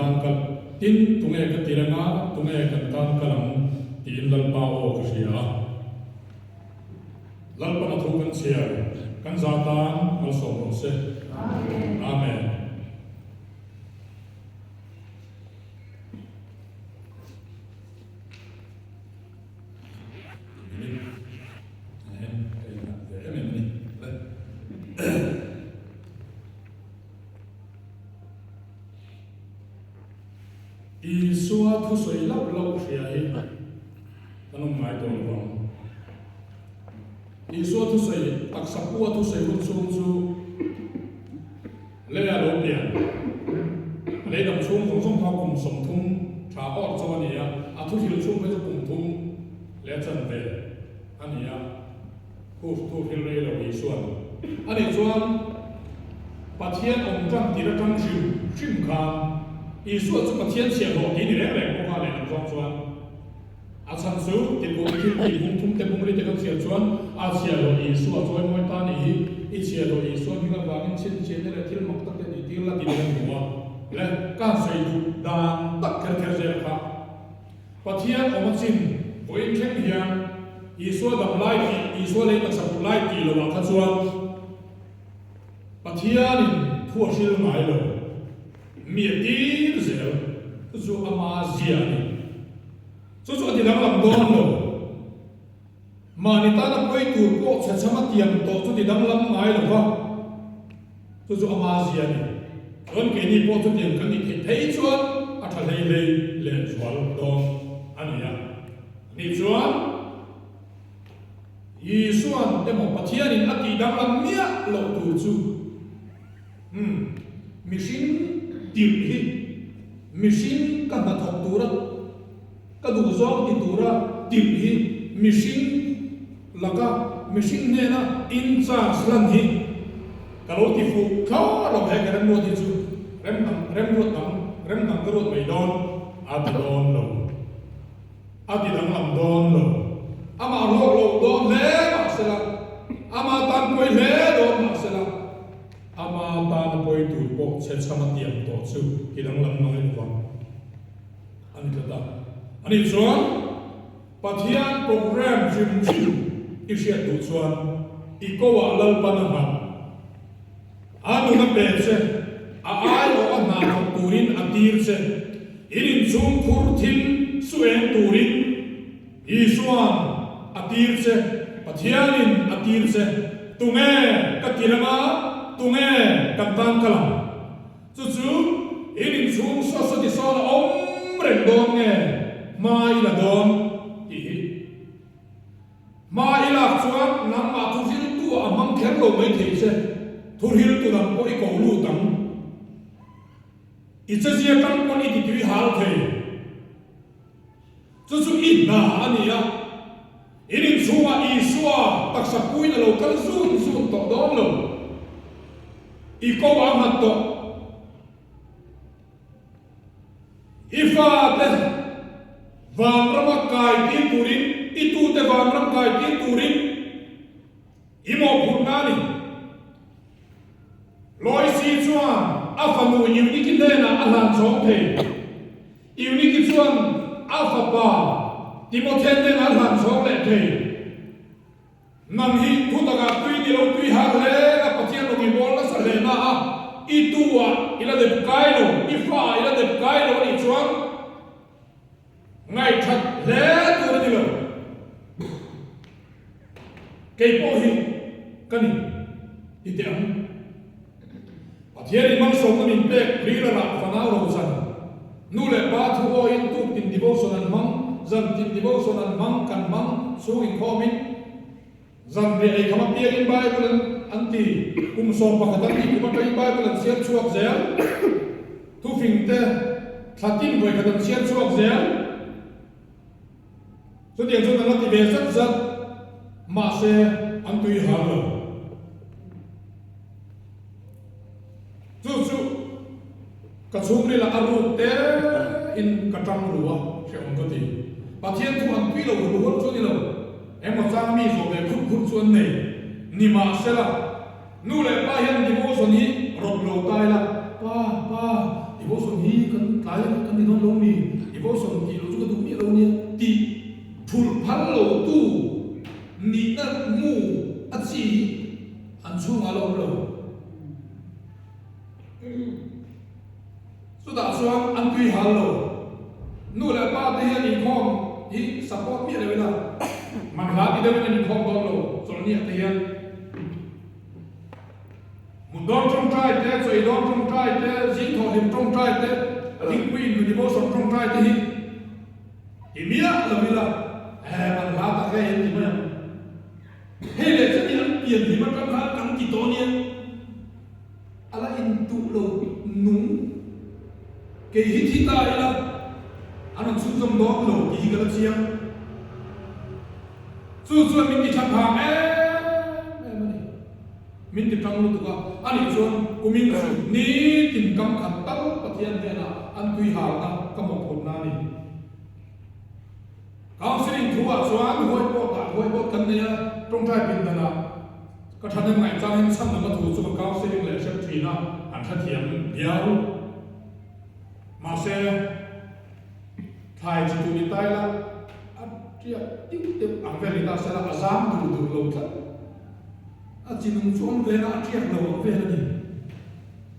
tan kal tin tunge ka tiranga tunge kan tan kalam tin lal pa o ka sia lal pa na thu kan sia kan zatan mal so mo se amen amen Isua thu soi lau lau sia hi kanong mai to long Isua thu soi tak sapua thu soi hun sung su le a lo pian le dam chung song song thau kum som thum cha or chaw ni a thu hil chung pe kum thum le chan te ania thu hil le lo Isua ani chuan pathian ong tang ti ra tang shim khan Isua chu pathian sia lo ni le le ko ka le nam zong chuan a chan su ti ko thil ki hum thum te bung ri te kan sia chuan a sia lo Isua choi moi ta ni i sia lo Isua ni ka wangin chin chin le thil mak tak te ni ti la ti le mo le ka sei du dan tak ker ker zer kha pathian ong chin voin khen hian Isua dam lai ki Isua le tak sa lai ki lo wa kha chuan pathian in thua sil mai lo miệt đi rồi dù ama zia ni cho di dalam lam don lo mà ni ta na koi tu ko cha chama tiam to cho di dalam lam mai lo wa cho ama zia ni kon ke ni po cho tiam kan ni thei chuan a tha lei lei le chual don ania ni chuan Isuan te mo pathian in ati dalam mia lo tu chu mission Tirhi, mission kan nathok tura, kadu zong di tura, tirhi, mission laka, mission nena incha slanhi, kalau tifu kau lo hai kerem lo tisu, rem lo kerut maidon, adi don lo, adi dang lam don lo, ama lo don le masalah, ama tan koi le don masalah. Ama ta poi tu po se chama tiam to chu hidang lam noi wang ani kata ani chuan pathian program jim isia tu chuan ikowa lal panama anu na pe se a ai o na turin atir se irin chung khur thil suen turin Isuan atir se pathianin atir se tunge katirama tunge kaptan kalam chu irin chung so ti so reng don nge mai la don ti mai la chuan nam ma thu hil tu amang kher lo mai thei se thu hil tu dam ko I ko lu dam I che sia kan ko ni ti tui hal thei chu in na ania irin chunga Isua tak sa pui na lo kal sun to don lo Iko amat to Ifa te Van ramakai ti turin Itu te van ramakai ti turin Imo punani Loi si chuan Afanu yuniki dena alan chong te Yuniki chuan Alfa pa Timoten dena alan chong le te Nam hi thutaga tui di lo tui har le pathian lo mi bol la sa le na itua ila de kailo ifa ila de kailo ni chuan ngai that le tu di lo ke po hi kani itiam pathian mang so min pe ri la fana ro san nu le pa thu o in tu tin devotion an mang zan tin devotion an mang kan mang so in common Zan re ai kama pia in Bible anti som pakatan ni kuma kai Bible an siat chuak zel tu fingte thatin voi kadam siat chuak zel so dia jo na ti be zat ma se antui halo chu ka chung ri la aru te in katam ruwa she on ko ti pathian tu antui lo ru chu ni lo em một trang mi rồi về khúc chuan này ni mà sẽ là nu lại ba hiện devotion hi rộp lầu tai là ba devotion hi cần lại cái gì đó lâu mi thì bố sống thì lâu chúng ta đúng như lâu nhé thì phun phán lâu tu nị nát mu ăn gì ăn chung ở lâu lâu số đạo số ăn tùy hà lâu nụ lại ba thế này không thì support biết là mà lá thì đây là những không đó lâu rồi nhẹ thế một đòn trong trai thế rồi đòn trong trai thế dính thọ điểm trong trai thế dính quy người đi bố sống trong trai thế thì mía là vì là mà lá ta cái gì mà hay là rất nhiều tiền thì mà trong lá cắn chỉ to nhé ala in tụ lâu núng cái hít hít ta là anh ăn sung trong đó lâu cái gì cái là chiang suy mình đi chăm hàng mình tìm trong lúc đó anh ấy nói của mình là ní tìm cầm khát tao bắt hiện thế nào anh tùy hào ta cầm một hộp na đi cao sinh thua số anh hồi bộ cần này trong trai bình thường nào có thằng em ngày trang em xăm là thủ số cao sinh lệ sẽ thủy nào anh thật thiện béo mà sẽ thay chỉ tụi đi tay là anh chia tiếp tiếp anh về người ta sẽ là azam đủ lâu thật chỉ nung xuống về là chiếc đầu về là gì,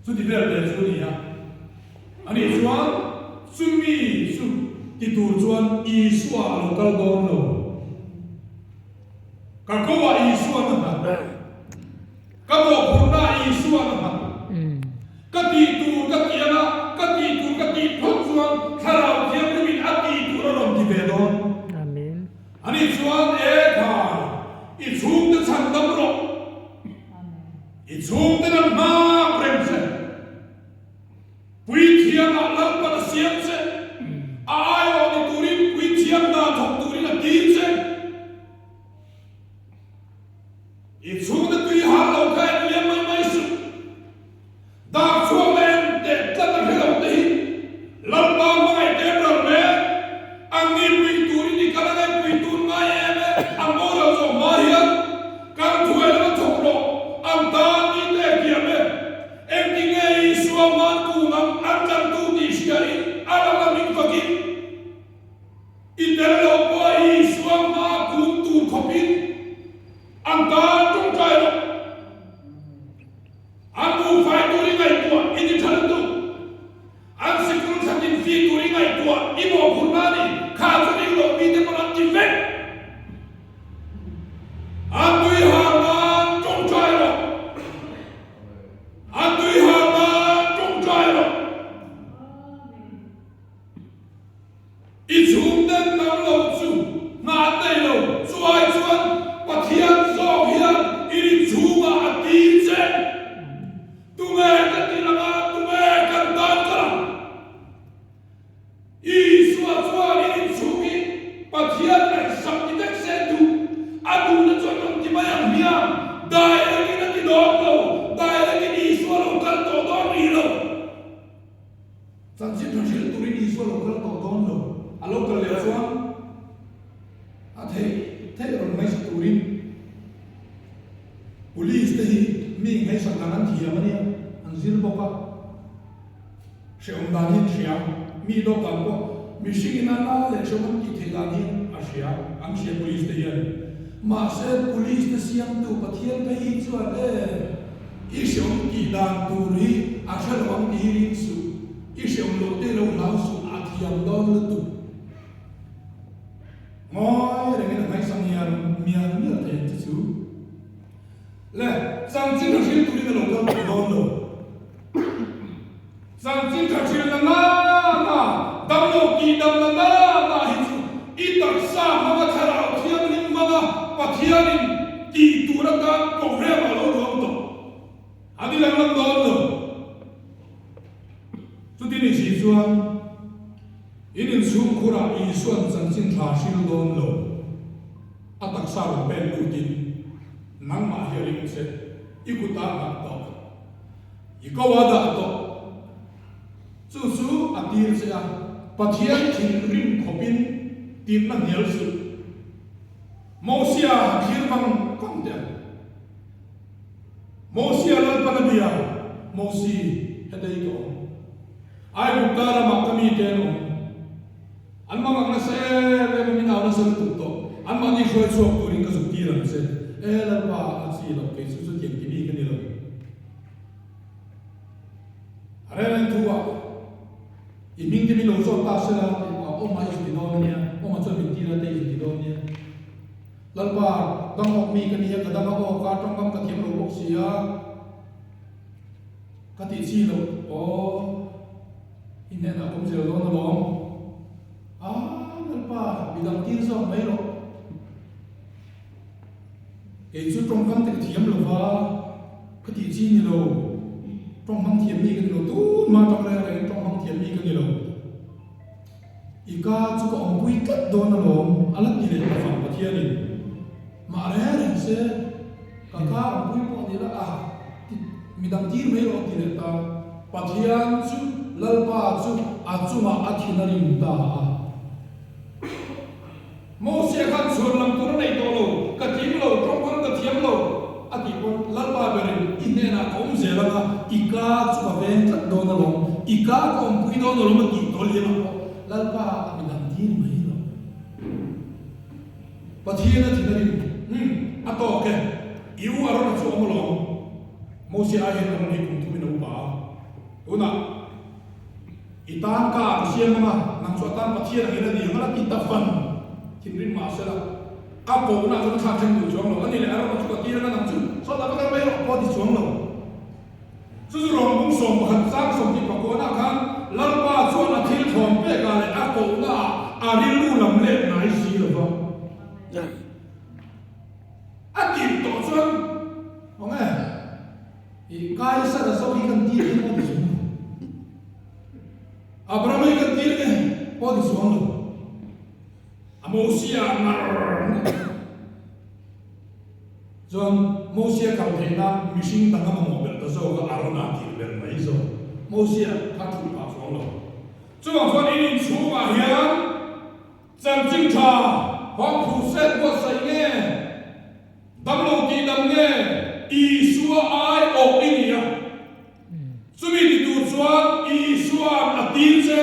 số đi về là số gì à, anh ấy xuống suy nghĩ suy thì tụi xuống ý xóa lâu cao đón lâu, các cô ý xóa nữa hả, các bộ phận là ý xóa nữa hả, các tỷ thoát xuống, khá là thiên của mình ác tỷ tụi nó làm gì về đó, anh ấy xuống thà, ý xuống tới sang tâm rồi. Ichung dengan ma premse, puitian alam pada siapse, ayo di turin puitian na thok turin na kinse, ichung na tui halau kai liam mai su, dar chuang len te tlat helo te hi, lalpa mai te ral me, angi pui turin di kalangai pui tun mai eme, amora zo mahian, kan tuai na thok lo, anta em đi nghe Isua man cùng ngắm ăn chăn tu đi xí ala la mình fakir interlo qua Isua ma cùng tu khopin anta trong trai lo anh tu phải tu đi ngày qua ini thằng tu anh sẽ cùng sang tin phi tu đi ngày qua imo phun na đi khá tu đi lo đi để mà làm gì vậy anh tu hàng man trong trai lo anh tuy hàng mà trong trai rồi, ít chúng đến nắng lâu chú, ngã đây lâu, xoay xoắn, và thiên gió hiền, ít chú mà tí chết, tụi mẹ cái tí là tụi mẹ cần tan cả, ít xoa xoa ít chú đi, và thiên này sắp đi cách xe tu, anh tu nó cho nó tí mà yang miang, đại là cái đó lâu, đại là cái Isua kan to don ni lo san sin thang sil turin Isua kan to don lo alo kan le chuan a thei ron mai sa turin police te hi mi ngai sa nan thiam ani an zil boka se om dan hin sia mi do kan ko mi sing na na le chom ki thei dan hin a sia an sia police te hi ma se police te siam tu pathian te hi chuan Isyong kita turi asal wang dihirin su isyong lote lo lausu athiam don letu ngoi dengan ngai samian mian ni ate su le sang jin thil turi na lo ka don lo sang jin thil na na dam lo ki dam na hi su itak sa ma thara thiam nim ma pathianin ki turaka ko re ma lo do Adi lang lang doon lo. So tinisi suan, inin sumkura isuan sansin trasil doon lo. Atak sarang ben lutin, nang mahiring se, ikutan to. Ikaw ada to. Susu atir siya, patiyan kinrim kopin, tin na niyal su. Mau siya kirmang kongden. Mosi alam panabiya, Mosi hedai ko. ai cũng ta ra mặc kami tên ông anh mang ang nasa em mình nào nasa tụt to anh mang đi khơi xuống tôi đi cái dụng tiền làm gì là ba anh chỉ là cái số tiền cái gì cái này rồi anh em thua mình thì mình lâu rồi ta sẽ là ông mai cái đó nha ông mà cho mình tiền là cái đó nha lần ba đang học mi cái này cái đang học cả trong cái thiểm lộ bốc xì á cái tỷ chi lộ in này là cũng giờ đó nó lỏng lần ba bị đăng tin sao mấy lộ cái chút trong cái thiểm lộ và cái tỷ chi như lộ trong hàng thiểm mi cái lộ tu mà trong này trong hàng thiểm mi cái lộ ika chu ko ong pui kat do na lom alat ni le fa pathian ni ma re se ka ka ong pui po ni la mi dam tir me ro ti le ta pathian chu lalpa chu achuma athinari ta mo se khan sur lam tur nei to lo ka tim lo trong kan ka thiam lo ati ko lalpa berin inne na kom se la ika chu ka ven kat do na lom ika ko ong pui do na lom ki to le ma lalpa mi dam tin mai lo pathian na thinari ato ke iu aro na chu amolo mo se a hen ron ni kum tu min ba una itan ka siam ma nang chu tan pathian ni na ni ngala ti ta fan thinrin ma se la a ko na chu kha chen du chong lo ani le aro na chu ka ti na nang chu so la ka mai ro po ti chong lo chu chu rong bung som han sang som ti pa ko na khan lalpa chuan a thil thom pe ka le a ko na a ri lu lam le nai si lo ba a kim to chuan ong e kai sa da so hi kan ti ni mo ti su abraham kan ti ni po ti su lo amosia na chuan mosia ka the na mishing ta ma mo bel ta so ka arona ti bel mai so mosia ka thu pa so lo chuan chuan in chu ma hian chang ching tha hong thu set wa sai nge dam lo ti dam nge i suwa ai o inia sumi ti tu chuan i suwa a tin che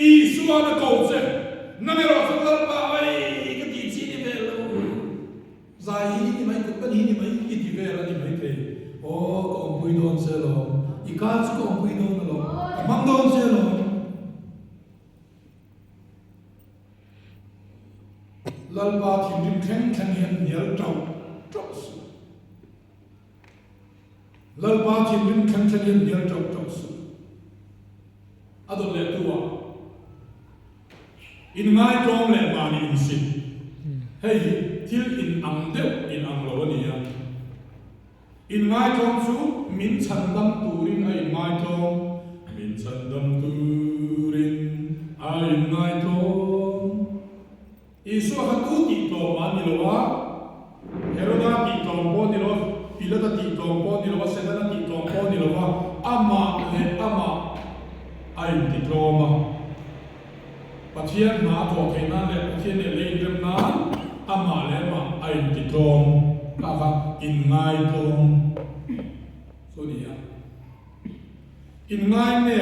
i suwa na ko che na me ro sa pa ai ka ti chi ni bel lo zai ni mai ku ka ni mai ki ti bel ni mai ke ko ong pui don se lo i ka chu ko ong pui don lo mang don se lo lalpa thim rim khen khen hian nial trau trau su lalpa thim rim khen khen hian nial trau trau su adon le tuwa in ngai trom le ma ni in sin hei thil in ang deuh in ang lo ani ya in ngai trom chu min chan dam turin ai ngai trom min chan dam turin ai ngai trom isu hatu ti to ma ni lo wa heroda ti to po ni lo pilata ti to po ni lo sedana ti to po ni lo wa ama le ama ai ti to ma pathian na to ke na le pathian ne le rem na ama le ma ai ti to ka ka in ngai to so ni ya in ngai ne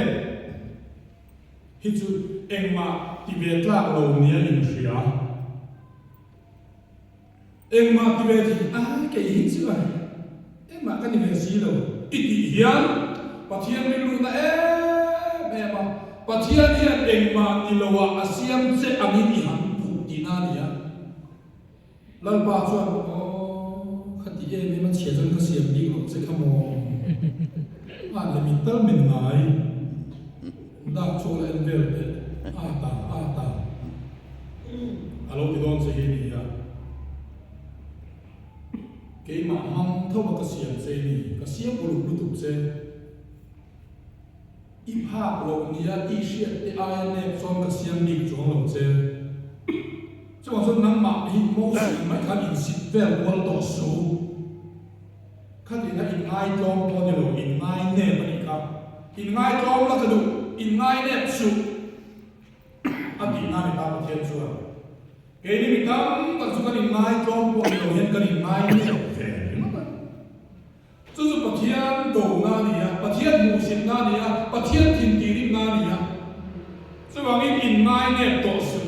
hi chu engma ti ve tla lo ni in ria engma ti ve ti ke hi chu ai engma ka ni ve si lo iti hian pathian mi lu na me ma pathian hian engma ti lo wa asiam che ami ni han pu ti na ni ya lal pa chuan khati e me man che jan ka siam ni lo che khamo le min tal min ngai da chu le en vel de ta alo ti don se hi ni ya ke ma mang tho ba ka siam se ni ka siam ulu lu tu se i pha lo ni ya i shi te ai ne som ka siam ni chong lo se chuan chuan nang ma hi mo si mai khan in sit vel wal to so khan in in ai tong to ni lo in ai ne ma ni ka in ai tong la ka du in ai ne su ati na ni ta ma thian chuan ke ni mi kam ka chu kan in ai tong po ni lo hen kan in ai ne chu chu pathian do na ni ya pathian mu sin na ni ya pathian thin ti rim na ni ya chuangin in ngai ne to su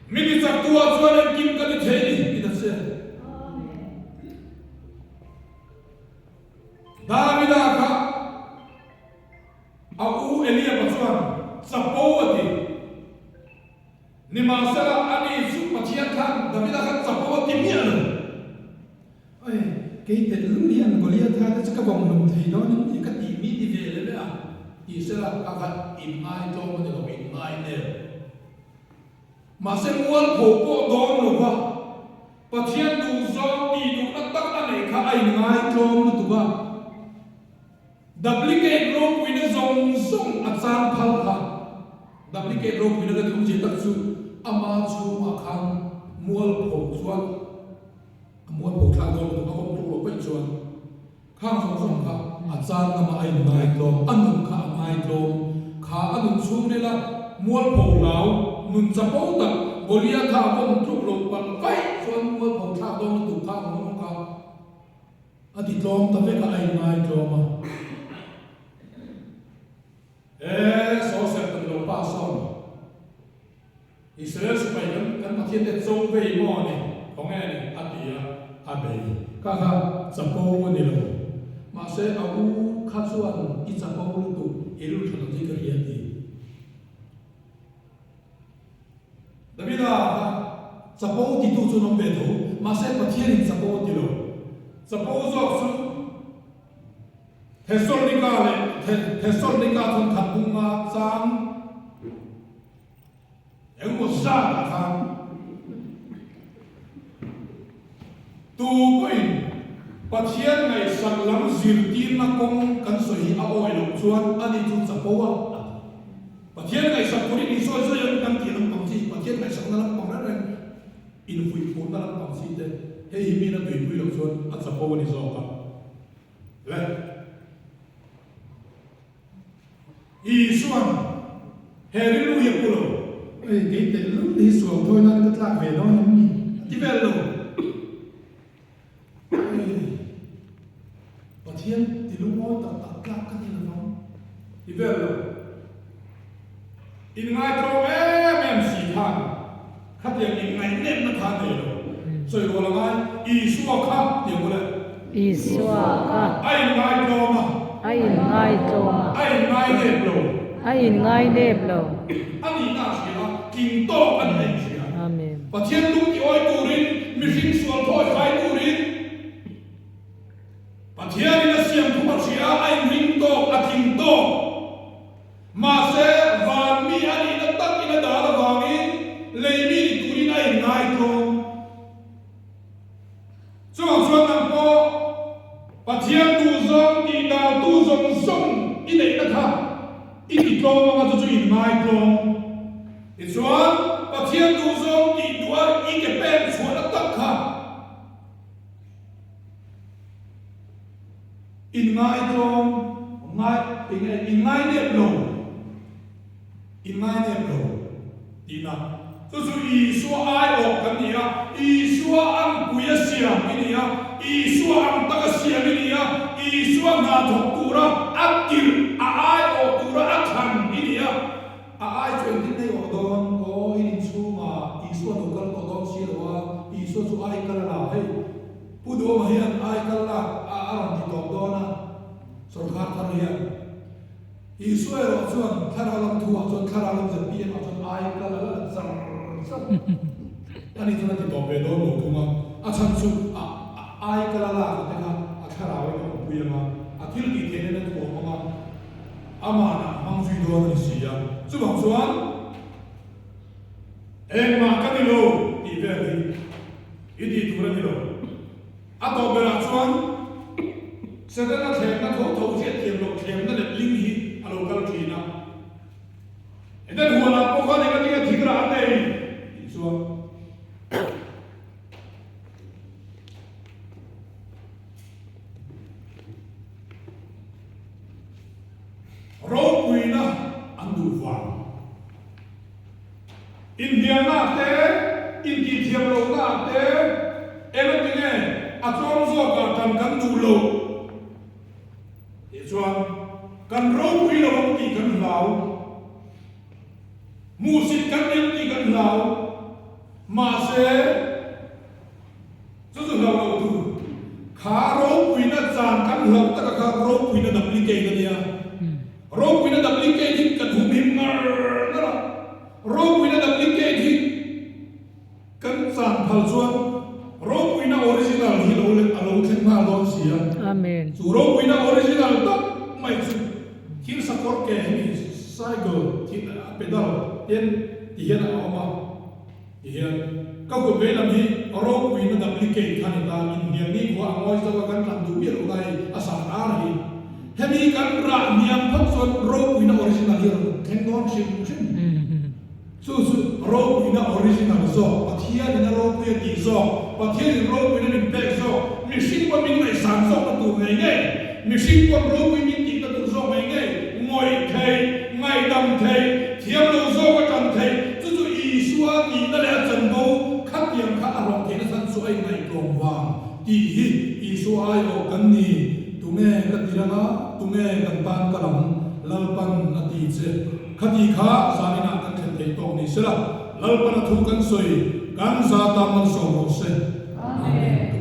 mini chak tua chuan kim ka ni thei ni se Davida kha au Elia pachuan chapo ati ni masala ani su pathian khan Davida kha chapo ati mi an ai cái tên lũ liền Goliath tha nó cái vòng lồng thì nó những cái tỉ mít đi về đấy đấy à thì sẽ là các bạn in ai cho mà được in ai nè mà sẽ muốn phổ bộ đó rồi va và thiên đủ do tỉ đủ nó tắc anh này khá in ai cho nó tụ va duplicate group với nó dòng sông ở sang phal ha duplicate group với nó cái thông tin đặc殊ama chu mà khang mua phổ chuan mua phổ thang đó nó không tụ lục bên chuan khang song song ha à chan mà ai ngai lom anh khá ngai lom khá anh chung đây là mua phổ lão nun chapo ta Goliath tha không tụ lục bằng cái chuan mua phổ thang đó nó tụ khang không khá à thì lom ta phải là ai ngai lom mà số sẽ từng lục ba son Israel sẽ phải gắn mặt thiên đất sâu về mò này có nghe này à thì à bể các chapo này rồi mà sẽ au khát chuan ít chapo luôn tụ ilu thằng gì cái hiện thì đặc biệt là chapo thì tụ cho nó về thủ mà sẽ mặt thiên chapo thì rồi chapo do su Thessalonica thon thap bunga chang engmo sa ta khan tu koin pathian ngai sang lam zir tin na kong kan soi a oi lo chuan ani chu chapowa pathian ngai sang puri ni soi soi yang kan ti lam pang chi pathian ngai sang lam pang ran in fui pun na lam pang chi te hei mi na tui pui lo chuan a chapowa ni zo ka le Isuan hallelujah pulo cái tên lúc đi xuống thôi nó cất lạc về đó nó nhỉ tí về rồi và thiên thì lúc đó tập lạc cái gì là nó tí về rồi in ngay pro em xì than khát tiền in ngay nên nó than này rồi rồi rồi là ngay Isua khát tiền của đấy Isua khát ai ngay pro mà ai ngay troma ai ngay nếp lô ai ngay nếp lô anh đi nào xí là kinh to anh này xí là Amen và thiên lúc thì oi tu rin mi sinh sual thôi khai tu rin và thiên đi là xiêm thu bạc xí là anh rin to à kinh to mà sẽ và mi anh đi là tắc đi là đó là vàng in lấy mi đi tu rin ai ngay trông cho họ xuân nằm po và thiên tu dòng đi đào tu dòng sông in đấy là thà in đi trông mà cho in ngay trông thì xuân và thiên tu dòng đi đua in cái bên xuân là tất cả in ngay trông ngay in ngay nếp lồng in ngay nếp lồng đi nào cho dù Isua ai ở cái gì à Isua ăn quỷ xiêm cái gì à Isua ăn tắc xiêm cái gì à Isua ngã thọc tu ra ác kir ai ở tu ra ác hành cái gì à ai chuyện thế này ở đó có in su mà Isua đâu có ở đó xí đâu à Isua su ai cái là hay pu đồ mà hiện ai cái là làm gì đó đó na sổ khát thằng hiện Isua ở chỗ thằng làm thua chỗ thằng làm giật biển ở chỗ ai cái là anh ấy nói thì đọc về đó một thùng à chân su ai cái là cái này cái nào ấy cũng bây giờ mà thiếu đi thế nên thua mà mà mang duy đồ là gì à chú bảo xuân em mà cái gì đâu đi về đi đi tu ra đi đâu đọc về là xuân sẽ là thêm là thấu chết thêm lộc thêm là linh hi alo cái gì nào nên hùa là có cái này cái gì ra anh này Isua rô quỳ na anh đủ vàng India na te India thiam lâu na te em nói tiếng này trong số cả cần đủ lâu Isua cần rô quỳ là không chỉ cần lão มูสิตกันยังตีกันเหล่ามาเสสุดๆเราดูขาโรปุยนัดจานกันเหล่าตะขาโรปุยนัดดับลิเกกันเนี่ยโรปุยนัดดับลิเกที่กระถุมหิมมานั่นแหละโรปุยนัดดับลิเกที่กันจานพัลส่วนโรปุยนัดออริจินัลที่เราเล่นเราเล่นมาลองเสีย อาเมน สุโรปุยนัดออริจินัลตั้งไม่สุดที่สกอร์แกนี่ไซเคิลที่เป็นดาวเย็นที่เห็นออกมาที่เห็นก็คุณเวลาที่โรควินาดับลิเกตขันตาอินเดียนี่หัวงอยจะว่ากันหลังดูเยอะเลยอาสาอะไรเฮมีกันระเนียมพักส่วนโรควินาออริจินัลที่เราแข่งกันชิมสู้โรควินาออริจินัลโซ่ปัทยาเนี่ยโรควินาดีโซ่ปัทยาโรควินาเป็นเป๊กโซ่มีสิ่งว่ามีไงสามโซ่ประตูไงไงมีสิ่งว่าโรควินาติดประตูโซ่ไงไงงอยเทยไงดำเทยเทียมโลโซ่ก็ดำเทยจู่ๆอีสัวอีนั่นแหละจันโบขัดยังข้าอารมณ์เทนสันสวยในกลมวางที่ฮิอีสัวไอโอกันนี่ตุเงกันทีละนะตุเงกันปานกะหลังลลปันนาทีเจขัดอีข้าสามีนักกันเทนตรงนี้เสละลลปันทุกันสวยกันซาตามันส่งโรเซ Amen.